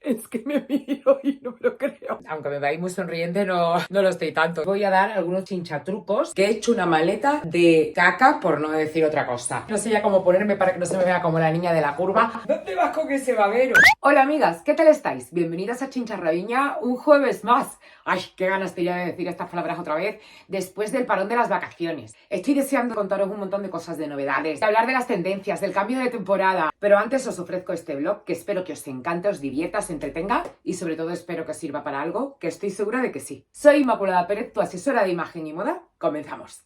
Es que me miro y no me lo creo. Aunque me veáis muy sonriente, no lo estoy tanto. Voy a dar algunos chinchatrucos, que he hecho una maleta de caca, por no decir otra cosa. No sé ya cómo ponerme para que no se me vea como la niña de la curva. ¿Dónde vas con ese babero? Hola amigas, ¿qué tal estáis? Bienvenidas a Chincharraviña un jueves más. Ay, qué ganas tenía de decir estas palabras otra vez después del parón de las vacaciones. Estoy deseando contaros un montón de cosas, de novedades, de hablar de las tendencias, del cambio de temporada. Pero antes os ofrezco este vlog que espero que os encante, os divierta, os entretenga y sobre todo espero que os sirva para algo, que estoy segura de que sí. Soy Inmaculada Pérez, tu asesora de imagen y moda. Comenzamos.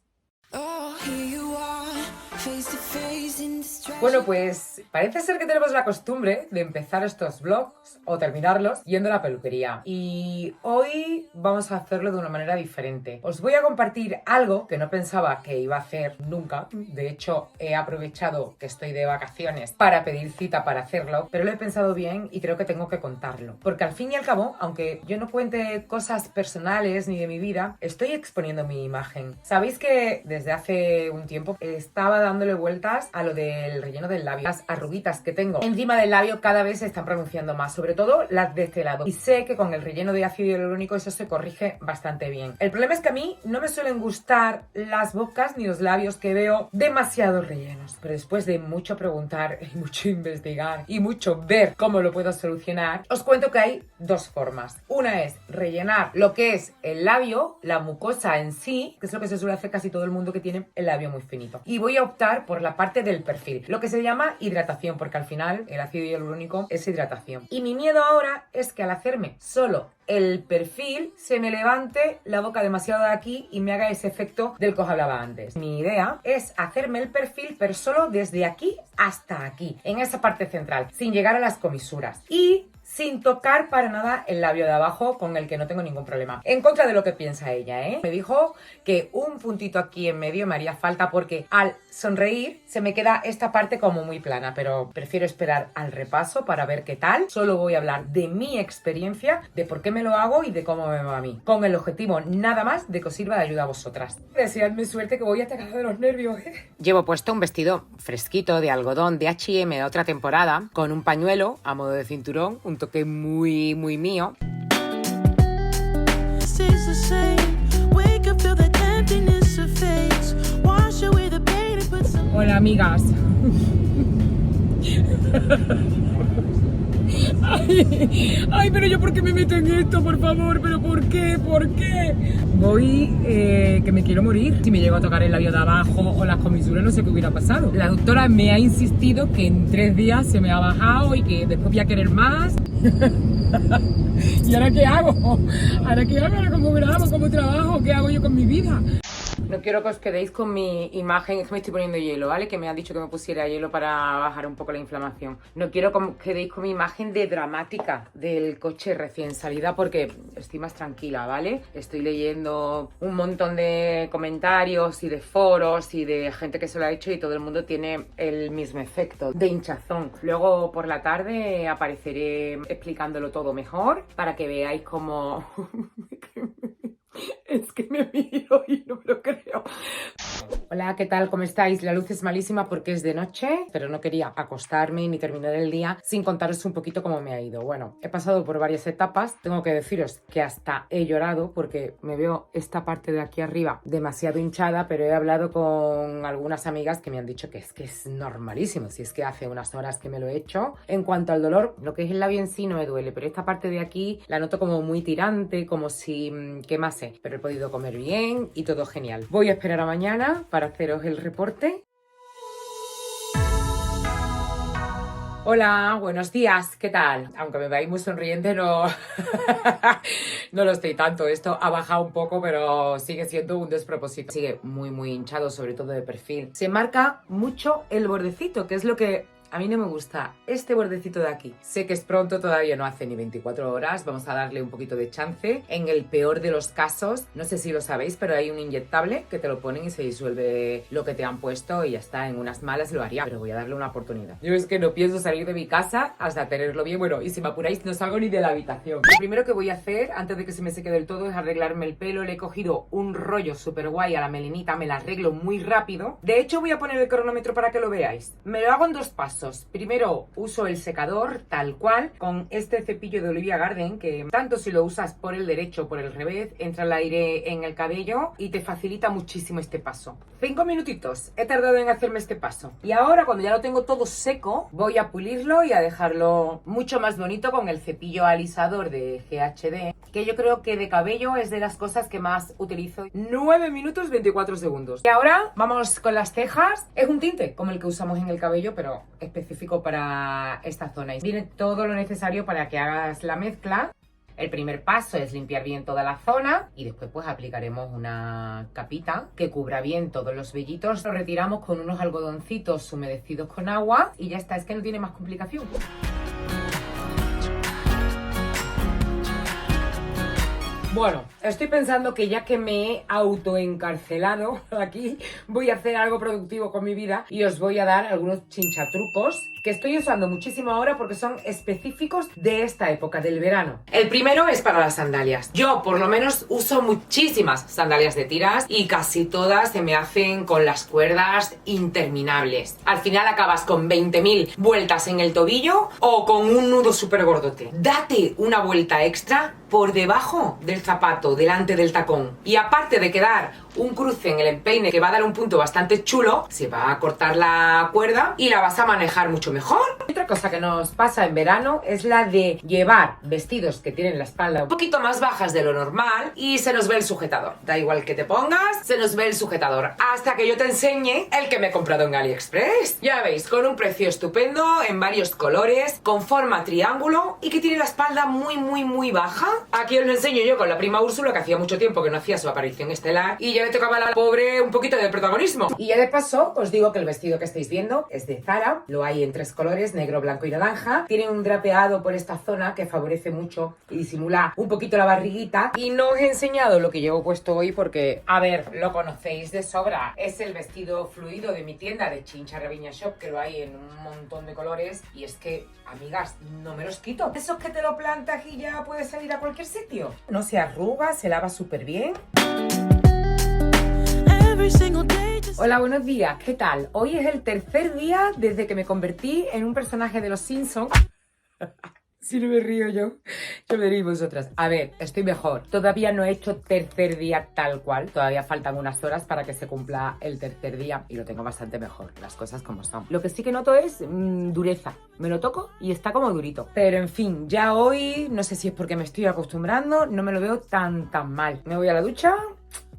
Bueno, pues parece ser que tenemos la costumbre de empezar estos vlogs o terminarlos yendo a la peluquería. Y hoy vamos a hacerlo de una manera diferente. Os voy a compartir algo que no pensaba que iba a hacer nunca. De hecho, he aprovechado que estoy de vacaciones para pedir cita para hacerlo, pero lo he pensado bien y creo que tengo que contarlo. Porque al fin y al cabo, aunque yo no cuente cosas personales ni de mi vida, estoy exponiendo mi imagen. Sabéis que desde hace un tiempo estaba dándole vueltas a lo del relleno del labio. Las arruguitas que tengo encima del labio cada vez se están pronunciando más, sobre todo las de este lado. Y sé que con el relleno de ácido hialurónico eso se corrige bastante bien. El problema es que a mí no me suelen gustar las bocas ni los labios que veo demasiado rellenos. Pero después de mucho preguntar y mucho investigar y mucho ver cómo lo puedo solucionar, os cuento que hay dos formas. Una es rellenar lo que es el labio, la mucosa en sí, que es lo que se suele hacer casi todo el mundo que tiene el labio muy finito. Y voy a optar por la parte del perfil, lo que se llama hidratación, porque al final el ácido hialurónico es hidratación. Y mi miedo ahora es que al hacerme solo el perfil se me levante la boca demasiado de aquí y me haga ese efecto del que os hablaba antes. Mi idea es hacerme el perfil, pero solo desde aquí hasta aquí, en esa parte central, sin llegar a las comisuras. Y sin tocar para nada el labio de abajo, con el que no tengo ningún problema. En contra de lo que piensa ella, ¿eh? Me dijo que un puntito aquí en medio me haría falta porque al sonreír se me queda esta parte como muy plana, pero prefiero esperar al repaso para ver qué tal. Solo voy a hablar de mi experiencia, de por qué me lo hago y de cómo me va a mí, con el objetivo nada más de que os sirva de ayuda a vosotras. Deseadme suerte, que voy atacada de los nervios, ¿eh? Llevo puesto un vestido fresquito de algodón de H&M de otra temporada, con un pañuelo a modo de cinturón, un toque muy mío. Hola amigas. Ay, pero yo ¿por qué me meto en esto, por favor? ¿Pero por qué? ¿Por qué? Voy, que me quiero morir. Si me llego a tocar el labio de abajo o las comisuras, no sé qué hubiera pasado. La doctora me ha insistido que en 3 días se me ha bajado y que después voy a querer más. ¿Y ahora qué hago? ¿Ahora qué hago? ¿Ahora cómo grabo? ¿Cómo trabajo? ¿Qué hago yo con mi vida? No quiero que os quedéis con mi imagen, es que me estoy poniendo hielo, ¿vale? Que me han dicho que me pusiera hielo para bajar un poco la inflamación. No quiero que quedéis con mi imagen de dramática del coche recién salida porque estoy más tranquila, ¿vale? Estoy leyendo un montón de comentarios y de foros y de gente que se lo ha hecho y todo el mundo tiene el mismo efecto de hinchazón. Luego por la tarde apareceré explicándolo todo mejor para que veáis cómo... Es que me miro y no me lo creo. Hola, ¿qué tal? ¿Cómo estáis? La luz es malísima porque es de noche, pero no quería acostarme ni terminar el día sin contaros un poquito cómo me ha ido. Bueno, he pasado por varias etapas. Tengo que deciros que hasta he llorado porque me veo esta parte de aquí arriba demasiado hinchada, pero he hablado con algunas amigas que me han dicho que es normalísimo. Si es que hace unas horas que me lo he hecho. En cuanto al dolor, lo que es el labio en sí no me duele, pero esta parte de aquí la noto como muy tirante, como si quemase. Pero he podido comer bien y todo genial. Voy a esperar a mañana para haceros el reporte. Hola, buenos días, ¿qué tal? Aunque me veáis muy sonriente, no lo estoy tanto. Esto ha bajado un poco, pero sigue siendo un despropósito. Sigue muy hinchado, sobre todo de perfil. Se marca mucho el bordecito, que es lo que a mí no me gusta, este bordecito de aquí. Sé que es pronto, todavía no hace ni 24 horas, vamos a darle un poquito de chance. En el peor de los casos, no sé si lo sabéis, pero hay un inyectable que te lo ponen y se disuelve lo que te han puesto y ya está. En unas malas lo haría, pero voy a darle una oportunidad. Yo es que no pienso salir de mi casa hasta tenerlo bien. Bueno, y si me apuráis no salgo ni de la habitación. Lo primero que voy a hacer, antes de que se me seque del todo, es arreglarme el pelo. Le he cogido un rollo súper guay a la melenita, me la arreglo muy rápido. De hecho, voy a poner el cronómetro para que lo veáis. Me lo hago en 2 pasos. pasos. Primero uso el secador tal cual con este cepillo de Olivia Garden, que tanto si lo usas por el derecho o por el revés, entra el aire en el cabello y te facilita muchísimo este paso. 5 minutitos he tardado en hacerme este paso. Y ahora, cuando ya lo tengo todo seco, voy a pulirlo y a dejarlo mucho más bonito con el cepillo alisador de GHD, que yo creo que de cabello es de las cosas que más utilizo. 9 minutos 24 segundos. Y ahora vamos con las cejas. Es un tinte como el que usamos en el cabello, pero específico para esta zona. Y viene todo lo necesario para que hagas la mezcla. El primer paso es limpiar bien toda la zona y después pues aplicaremos una capita que cubra bien todos los vellitos. Lo retiramos con unos algodoncitos humedecidos con agua y ya está, es que no tiene más complicación. Bueno, estoy pensando que ya que me he autoencarcelado aquí, voy a hacer algo productivo con mi vida y os voy a dar algunos chinchatrucos que estoy usando muchísimo ahora porque son específicos de esta época, del verano. El primero es para las sandalias. Yo, por lo menos, uso muchísimas sandalias de tiras y casi todas se me hacen con las cuerdas interminables. Al final acabas con 20.000 vueltas en el tobillo o con un nudo súper gordote. Date una vuelta extra por debajo del zapato, delante del tacón. Y aparte de quedar un cruce en el empeine que va a dar un punto bastante chulo, se va a cortar la cuerda y la vas a manejar mucho mejor. Otra cosa que nos pasa en verano es la de llevar vestidos que tienen la espalda un poquito más bajas de lo normal y se nos ve el sujetador. Da igual que te pongas, se nos ve el sujetador. Hasta que yo te enseñe el que me he comprado en AliExpress. Ya veis, con un precio estupendo, en varios colores, con forma triángulo y que tiene la espalda muy baja. Aquí os lo enseño yo con la prima Úrsula, que hacía mucho tiempo que no hacía su aparición estelar y ya le tocaba a la pobre un poquito de protagonismo. Y ya de paso os digo que el vestido que estáis viendo es de Zara, lo hay en 3 colores, negro, blanco y naranja. Tiene un drapeado por esta zona que favorece mucho y disimula un poquito la barriguita. Y no os he enseñado lo que llevo puesto hoy porque, a ver, lo conocéis de sobra. Es el vestido fluido de mi tienda de Chincha Raviña Shop, que lo hay en un montón de colores. Y es que, amigas, no me los quito. Esos que te lo plantas y ya puedes salir a cualquier sitio. No se arruga, se lava súper bien. Hola, buenos días, ¿qué tal? Hoy es el tercer día desde que me convertí en un personaje de los Simpsons. Si no me río yo me río vosotras. A ver, estoy mejor. Todavía no he hecho tercer día tal cual. Todavía faltan unas horas para que se cumpla el tercer día y lo tengo bastante mejor, las cosas como son. Lo que sí que noto es dureza. Me lo toco y está como durito. Pero en fin, ya hoy, no sé si es porque me estoy acostumbrando, no me lo veo tan mal. Me voy a la ducha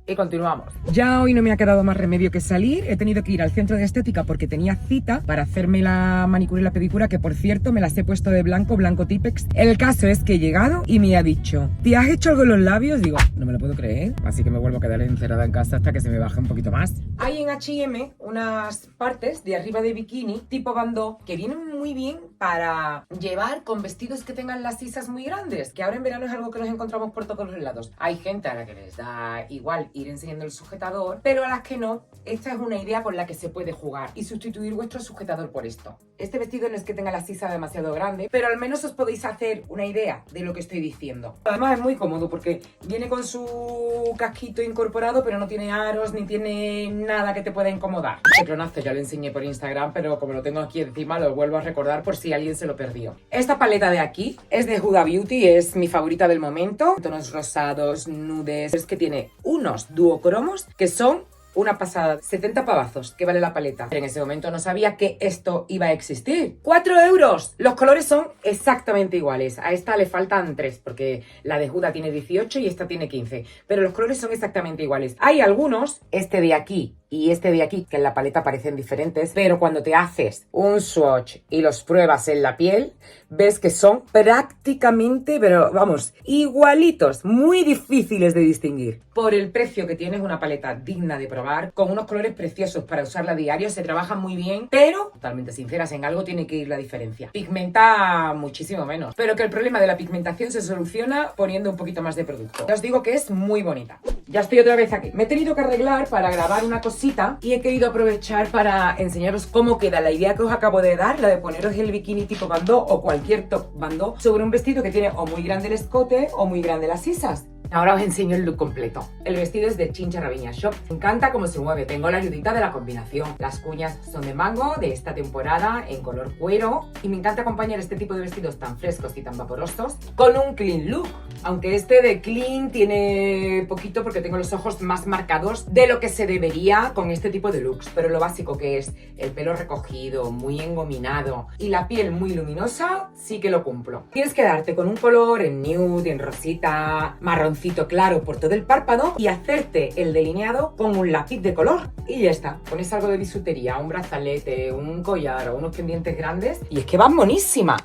y continuamos. Ya hoy no me ha quedado más remedio que salir. He tenido que ir al centro de estética porque tenía cita para hacerme la manicura y la pedicura, que por cierto me las he puesto de blanco Típex. El caso es que he llegado y me ha dicho: ¿te has hecho algo en los labios? Digo, no me lo puedo creer. Así que me vuelvo a quedar encerrada en casa hasta que se me baje un poquito más. Hay en H&M unas partes de arriba de bikini tipo bandó que vienen muy bien para llevar con vestidos que tengan las sisas muy grandes, que ahora en verano es algo que nos encontramos por todos los lados. Hay gente a la que les da igual ir enseñando el sujetador, pero a las que no, esta es una idea con la que se puede jugar y sustituir vuestro sujetador por esto. Este vestido no es que tenga la sisa demasiado grande, pero al menos os podéis hacer una idea de lo que estoy diciendo. Además es muy cómodo porque viene con su casquito incorporado, pero no tiene aros ni tiene nada que te pueda incomodar. Este clonazo ya lo enseñé por Instagram, pero como lo tengo aquí encima lo vuelvo a recordar por si alguien se lo perdió. Esta paleta de aquí es de Huda Beauty, es mi favorita del momento. Tonos rosados, nudes, es que tiene unos duocromos que son una pasada. 70 pavazos que vale la paleta. Pero en ese momento no sabía que esto iba a existir. ¡4 euros! Los colores son exactamente iguales. A esta le faltan 3 porque la de Huda tiene 18 y esta tiene 15. Pero los colores son exactamente iguales. Hay algunos, este de aquí y este de aquí, que en la paleta parecen diferentes, pero cuando te haces un swatch y los pruebas en la piel, ves que son prácticamente, pero vamos, igualitos, muy difíciles de distinguir. Por el precio que tiene, es una paleta digna de probar, con unos colores preciosos para usarla a diario, se trabaja muy bien, pero, totalmente sinceras, en algo tiene que ir la diferencia. Pigmenta muchísimo menos, pero que el problema de la pigmentación se soluciona poniendo un poquito más de producto. Ya os digo que es muy bonita. Ya estoy otra vez aquí. Me he tenido que arreglar para grabar una cosita y he querido aprovechar para enseñaros cómo queda la idea que os acabo de dar, la de poneros el bikini tipo bandó o cualquier top bandó sobre un vestido que tiene o muy grande el escote o muy grande las sisas. Ahora os enseño el look completo. El vestido es de Chincha Raviña Shop. Me encanta cómo se mueve. Tengo la ayudita de la combinación. Las cuñas son de mango de esta temporada en color cuero. Y me encanta acompañar este tipo de vestidos tan frescos y tan vaporosos con un clean look. Aunque este de clean tiene poquito porque tengo los ojos más marcados de lo que se debería con este tipo de looks. Pero lo básico que es el pelo recogido, muy engominado y la piel muy luminosa, sí que lo cumplo. Tienes que darte con un color en nude, en rosita, marroncito claro por todo el párpado y hacerte el delineado con un lápiz de color. Y ya está. Pones algo de bisutería, un brazalete, un collar o unos pendientes grandes y es que van monísima.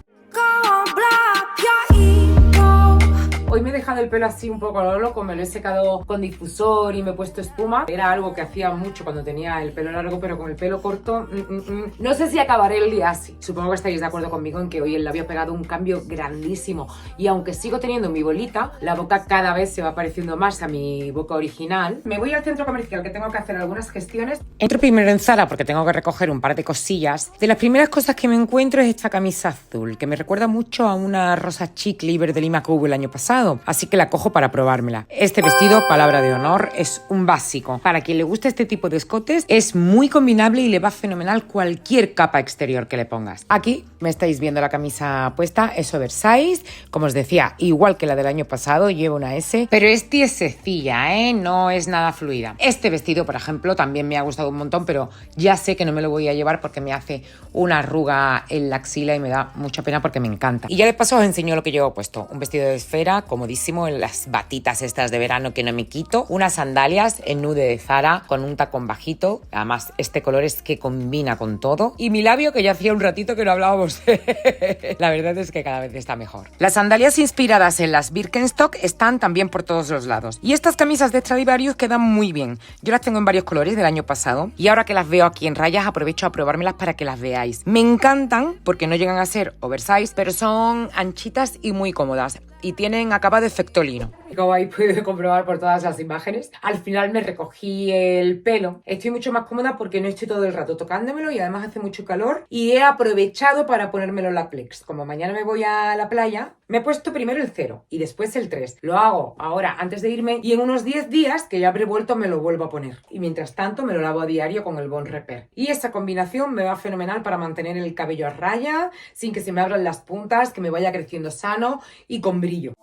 Hoy me he dejado el pelo así un poco loco, me lo he secado con difusor y me he puesto espuma. Era algo que hacía mucho cuando tenía el pelo largo, pero con el pelo corto, no sé si acabaré el día así. Supongo que estáis de acuerdo conmigo en que hoy el labio ha pegado un cambio grandísimo. Y aunque sigo teniendo mi bolita, la boca cada vez se va pareciendo más a mi boca original. Me voy al centro comercial que tengo que hacer algunas gestiones. Entro primero en Zara porque tengo que recoger un par de cosillas. De las primeras cosas que me encuentro es esta camisa azul, que me recuerda mucho a una rosa chic libre de Lima que hubo el año pasado. Así que la cojo para probármela. Este vestido, palabra de honor, es un básico. Para quien le guste este tipo de escotes, es muy combinable y le va fenomenal cualquier capa exterior que le pongas. Aquí me estáis viendo la camisa puesta, es oversize. Como os decía, igual que la del año pasado, lleva una S, pero es tiesecilla, no es nada fluida. Este vestido, por ejemplo, también me ha gustado un montón, pero ya sé que no me lo voy a llevar porque me hace una arruga en la axila y me da mucha pena porque me encanta. Y ya de paso os enseño lo que llevo puesto. Un vestido de esfera, comodísimo, en las batitas estas de verano que no me quito, unas sandalias en nude de Zara con un tacón bajito, además este color es que combina con todo, y mi labio que ya hacía un ratito que no hablábamos. La verdad es que cada vez está mejor. Las sandalias inspiradas en las Birkenstock están también por todos los lados y estas camisas de Stradivarius quedan muy bien. Yo las tengo en varios colores del año pasado y ahora que las veo aquí en rayas aprovecho a probármelas para que las veáis. Me encantan porque no llegan a ser oversize, pero son anchitas y muy cómodas y tienen acabado efecto lino. Como habéis podido comprobar por todas las imágenes, al final me recogí el pelo. Estoy mucho más cómoda porque no estoy todo el rato tocándomelo y además hace mucho calor y he aprovechado para ponérmelo la Plex. Como mañana me voy a la playa, me he puesto primero el 0 y después el 3. Lo hago ahora antes de irme y en unos 10 días que ya habré vuelto me lo vuelvo a poner. Y mientras tanto me lo lavo a diario con el Bond Repair. Y esa combinación me va fenomenal para mantener el cabello a raya, sin que se me abran las puntas, que me vaya creciendo sano y con brillo.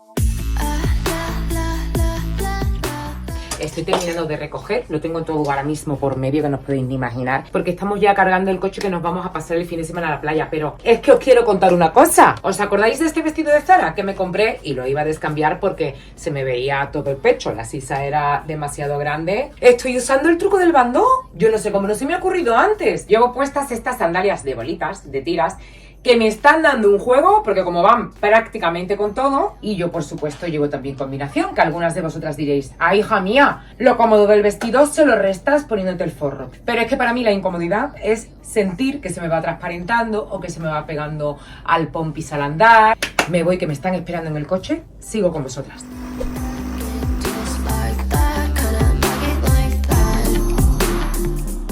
Estoy terminando de recoger, lo tengo todo ahora mismo por medio que no os podéis ni imaginar, porque estamos ya cargando el coche que nos vamos a pasar el fin de semana a la playa, pero es que os quiero contar una cosa. ¿Os acordáis de este vestido de Zara que me compré y lo iba a descambiar porque se me veía todo el pecho, la sisa era demasiado grande? Estoy usando el truco del bandó, yo no sé cómo no se me ha ocurrido antes. Llevo puestas estas sandalias de bolitas, de tiras, que me están dando un juego, porque como van prácticamente con todo, y yo por supuesto llevo también combinación, que algunas de vosotras diréis, ¡ah, hija mía! Lo cómodo del vestido se lo restas poniéndote el forro. Pero es que para mí la incomodidad es sentir que se me va transparentando o que se me va pegando al pompis al andar. Me voy, que me están esperando en el coche, sigo con vosotras.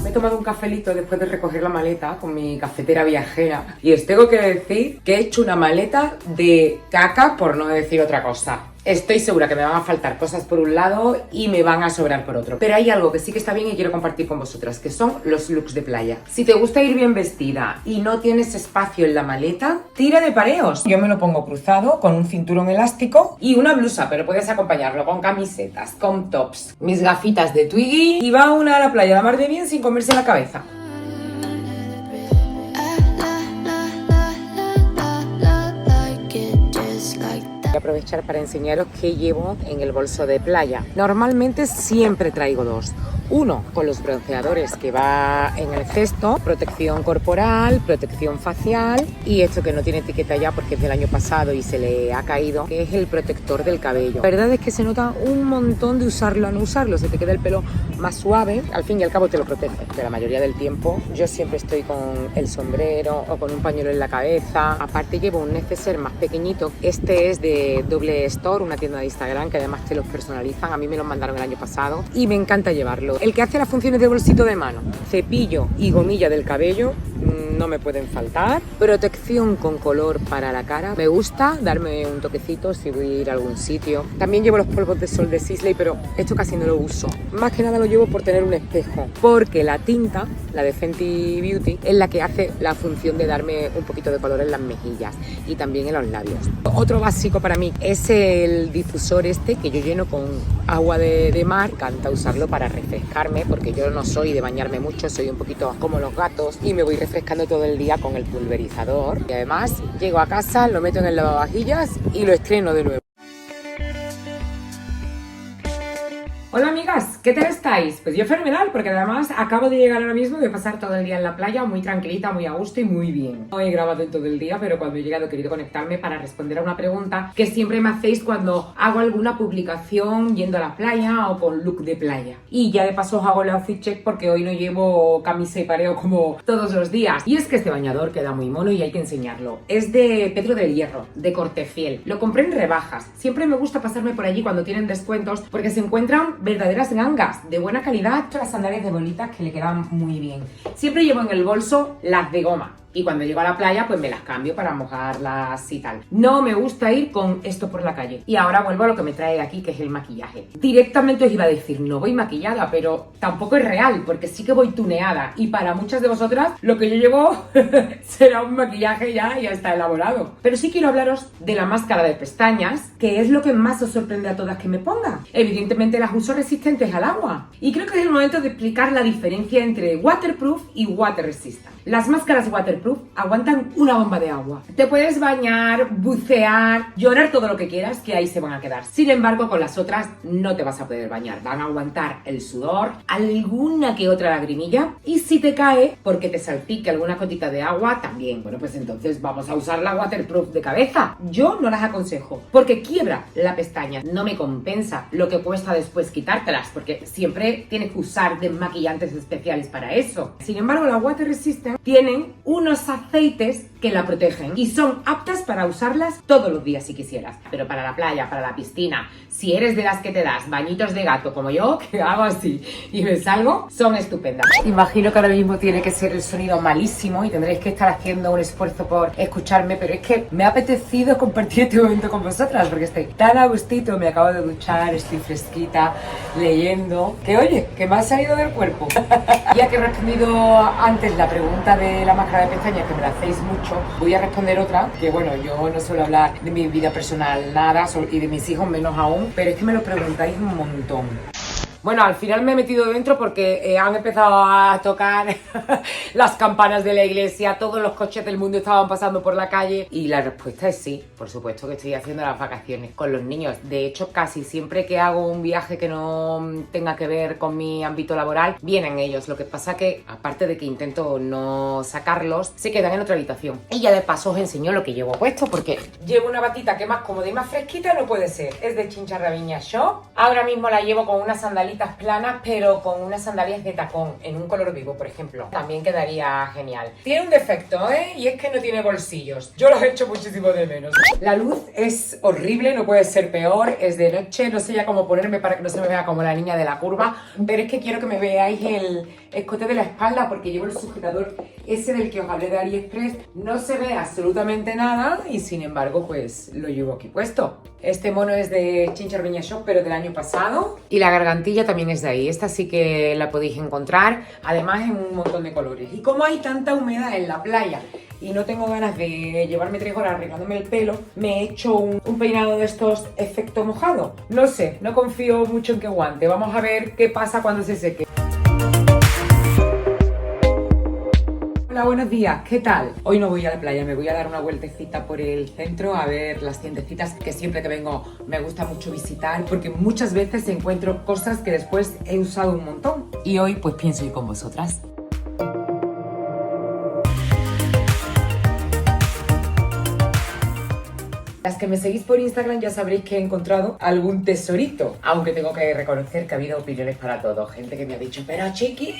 He tomado un cafelito después de recoger la maleta con mi cafetera viajera y os tengo que decir que he hecho una maleta de caca, por no decir otra cosa. Estoy segura que me van a faltar cosas por un lado y me van a sobrar por otro. Pero hay algo que sí que está bien y quiero compartir con vosotras, que son los looks de playa. Si te gusta ir bien vestida y no tienes espacio en la maleta, tira de pareos. Yo me lo pongo cruzado con un cinturón elástico y una blusa, pero puedes acompañarlo con camisetas, con tops, mis gafitas de Twiggy y va una a la playa a la mar de bien sin comerse la cabeza. Voy a aprovechar para enseñaros qué llevo en el bolso de playa. Normalmente siempre traigo dos. Uno con los bronceadores que va en el cesto, protección corporal, protección facial y esto que no tiene etiqueta ya porque es del año pasado y se le ha caído, que es el protector del cabello. La verdad es que se nota un montón de usarlo a no usarlo, se te queda el pelo más suave, al fin y al cabo te lo protege, pero la mayoría del tiempo yo siempre estoy con el sombrero o con un pañuelo en la cabeza. Aparte llevo un neceser más pequeñito, este es de Double Store, una tienda de Instagram que además te los personalizan, a mí me los mandaron el año pasado y me encanta llevarlo. El que hace las funciones de bolsito de mano, cepillo y gomilla del cabello, no me pueden faltar. Protección con color para la cara. Me gusta darme un toquecito si voy a ir a algún sitio. También llevo los polvos de sol de Sisley, pero esto casi no lo uso. Más que nada lo llevo por tener un espejo, porque la tinta, la de Fenty Beauty, es la que hace la función de darme un poquito de color en las mejillas y también en los labios. Otro básico para mí es el difusor este que yo lleno con agua de mar. Me encanta usarlo para refrescarme, porque yo no soy de bañarme mucho, soy un poquito como los gatos y me voy refrescando todo el día con el pulverizador. Y además llego a casa, lo meto en el lavavajillas y lo estreno de nuevo. Hola amigas, ¿qué tal estáis? Pues yo fenomenal, porque además acabo de llegar ahora mismo de pasar todo el día en la playa, muy tranquilita, muy a gusto y muy bien. No he grabado en todo el día, pero cuando he llegado he querido conectarme para responder a una pregunta que siempre me hacéis cuando hago alguna publicación yendo a la playa o con look de playa. Y ya de paso os hago el outfit check porque hoy no llevo camisa y pareo como todos los días. Y es que este bañador queda muy mono y hay que enseñarlo. Es de Pedro del Hierro, de Cortefiel. Lo compré en rebajas. Siempre me gusta pasarme por allí cuando tienen descuentos porque se encuentran verdaderas gangas de buena calidad, las sandalias de bolitas que le quedan muy bien. Siempre llevo en el bolso las de goma y cuando llego a la playa pues me las cambio para mojarlas y tal. No me gusta ir con esto por la calle. Y ahora vuelvo a lo que me trae aquí, que es el maquillaje. Directamente os iba a decir, no voy maquillada, pero tampoco es real, porque sí que voy tuneada y para muchas de vosotras lo que yo llevo será un maquillaje ya está elaborado. Pero sí quiero hablaros de la máscara de pestañas, que es lo que más os sorprende a todas que me ponga. Evidentemente las uso resistentes al agua y creo que es el momento de explicar la diferencia entre waterproof y water resistant. Las máscaras waterproof aguantan una bomba de agua. Te puedes bañar, bucear, llorar todo lo que quieras, que ahí se van a quedar. Sin embargo, con las otras no te vas a poder bañar. Van a aguantar el sudor, alguna que otra lagrimilla, y si te cae, porque te salpique alguna gotita de agua, también. Bueno, pues entonces vamos a usar la waterproof de cabeza. Yo no las aconsejo, porque quiebra la pestaña. No me compensa lo que cuesta después quitártelas, porque siempre tienes que usar desmaquillantes especiales para eso. Sin embargo, la water resistant tienen unos aceites que la protegen y son aptas para usarlas todos los días si quisieras. Pero para la playa, para la piscina, si eres de las que te das bañitos de gato como yo, que hago así y me salgo, son estupendas. Imagino que ahora mismo tiene que ser el sonido malísimo y tendréis que estar haciendo un esfuerzo por escucharme, pero es que me ha apetecido compartir este momento con vosotras porque estoy tan a gustito, me acabo de duchar, estoy fresquita, leyendo, que oye, que me ha salido del cuerpo. Ya que he respondido antes la pregunta de la máscara de pestañas, que me la hacéis mucho, voy a responder otra, que bueno, yo no suelo hablar de mi vida personal nada, y de mis hijos menos aún, pero es que me lo preguntáis un montón. Bueno, al final me he metido dentro porque han empezado a tocar las campanas de la iglesia, todos los coches del mundo estaban pasando por la calle y la respuesta es sí, por supuesto que estoy haciendo las vacaciones con los niños. De hecho, casi siempre que hago un viaje que no tenga que ver con mi ámbito laboral, vienen ellos. Lo que pasa que, aparte de que intento no sacarlos, se quedan en otra habitación. Y ya de paso os enseño lo que llevo puesto porque llevo una batita que más cómoda y más fresquita no puede ser. Es de Chinchorro Viñas Shop. Ahora mismo la llevo con unas sandalitas planas, pero con unas sandalias de tacón en un color vivo, por ejemplo. También quedaría genial. Tiene un defecto, y es que no tiene bolsillos. Yo los echo muchísimo de menos. La luz es horrible, no puede ser peor. Es de noche, no sé ya cómo ponerme para que no se me vea como la niña de la curva, pero es que quiero que me veáis el escote de la espalda porque llevo el sujetador ese del que os hablé de AliExpress. No se ve absolutamente nada y sin embargo pues lo llevo aquí puesto. Este mono es de Chinchorro Viñas Shop, pero del año pasado, y la gargantilla también es de ahí. Esta sí que la podéis encontrar, además en un montón de colores. Y como hay tanta humedad en la playa y no tengo ganas de llevarme 3 horas arreglándome el pelo, me he hecho un peinado de estos efecto mojado. No sé, no confío mucho en que aguante. Vamos a ver qué pasa cuando se seque. Hola, buenos días, ¿qué tal? Hoy no voy a la playa, me voy a dar una vueltecita por el centro a ver las tiendecitas que siempre que vengo me gusta mucho visitar porque muchas veces encuentro cosas que después he usado un montón y hoy pues pienso ir con vosotras. Las que me seguís por Instagram ya sabréis que he encontrado algún tesorito. Aunque tengo que reconocer que ha habido opiniones para todo. Gente que me ha dicho, pero chiquilla,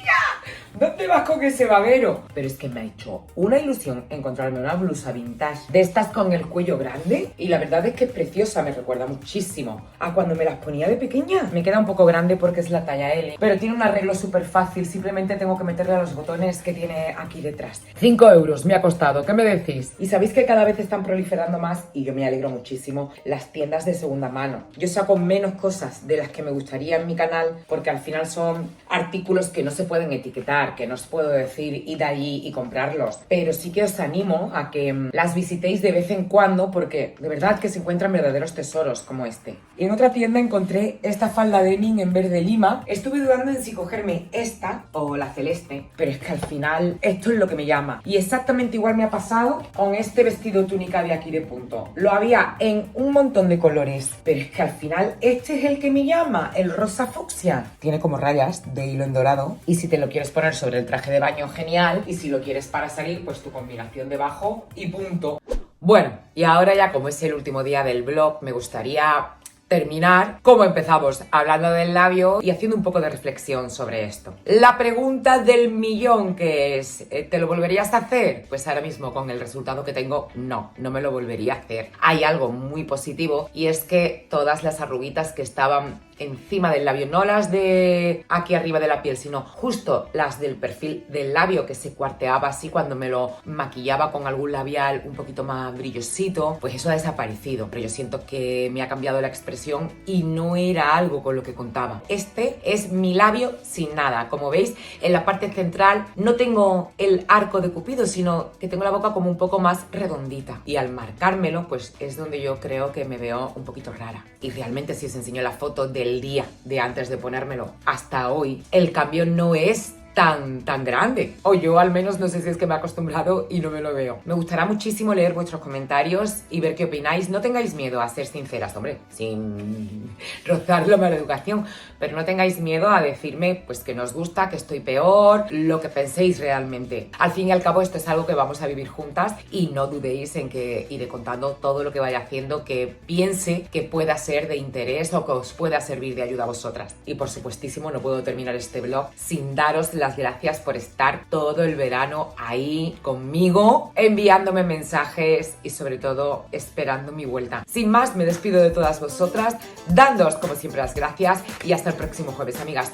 ¿dónde vas con ese babero? Pero es que me ha hecho una ilusión encontrarme una blusa vintage de estas con el cuello grande. Y la verdad es que es preciosa, me recuerda muchísimo a cuando me las ponía de pequeña. Me queda un poco grande porque es la talla L, pero tiene un arreglo súper fácil. Simplemente tengo que meterle a los botones que tiene aquí detrás. 5 euros me ha costado, ¿qué me decís? Y sabéis que cada vez están proliferando más, y yo me alegro muchísimo, las tiendas de segunda mano. Yo saco menos cosas de las que me gustaría en mi canal porque al final son artículos que no se pueden etiquetar, que no os puedo decir id allí y comprarlos, pero sí que os animo a que las visitéis de vez en cuando porque de verdad que se encuentran verdaderos tesoros como este. Y en otra tienda encontré esta falda denim en verde lima. Estuve dudando en si cogerme esta o la celeste, pero es que al final esto es lo que me llama. Y exactamente igual me ha pasado con este vestido túnica de aquí de punto. Lo había en un montón de colores, pero es que al final este es el que me llama, el rosa fucsia. Tiene como rayas de hilo en dorado y si te lo quieres poner sobre el traje de baño, genial. Y si lo quieres para salir, pues tu combinación debajo y punto. Bueno, y ahora ya como es el último día del vlog, me gustaría terminar como empezamos, hablando del labio y haciendo un poco de reflexión sobre esto. La pregunta del millón, que es, ¿te lo volverías a hacer? Pues ahora mismo con el resultado que tengo, no me lo volvería a hacer. Hay algo muy positivo y es que todas las arruguitas que estaban encima del labio, no las de aquí arriba de la piel, sino justo las del perfil del labio que se cuarteaba así cuando me lo maquillaba con algún labial un poquito más brillosito, pues eso ha desaparecido, pero yo siento que me ha cambiado la expresión y no era algo con lo que contaba. Este es mi labio sin nada, como veis en la parte central no tengo el arco de Cupido, sino que tengo la boca como un poco más redondita y al marcármelo pues es donde yo creo que me veo un poquito rara. Y realmente si os enseño la foto del día de antes de ponérmelo hasta hoy, el cambio no es tan grande, o yo al menos no sé si es que me he acostumbrado y no me lo veo. Me gustará muchísimo leer vuestros comentarios y ver qué opináis. No tengáis miedo a ser sinceras, hombre, sin rozar la mala educación, pero no tengáis miedo a decirme pues que no os gusta, que estoy peor, lo que penséis realmente. Al fin y al cabo esto es algo que vamos a vivir juntas y no dudéis en que iré contando todo lo que vaya haciendo que piense que pueda ser de interés o que os pueda servir de ayuda a vosotras. Y por supuestísimo no puedo terminar este vlog sin daros las gracias por estar todo el verano ahí conmigo, enviándome mensajes y sobre todo esperando mi vuelta. Sin más, me despido de todas vosotras, dándoos como siempre las gracias y hasta el próximo jueves, amigas.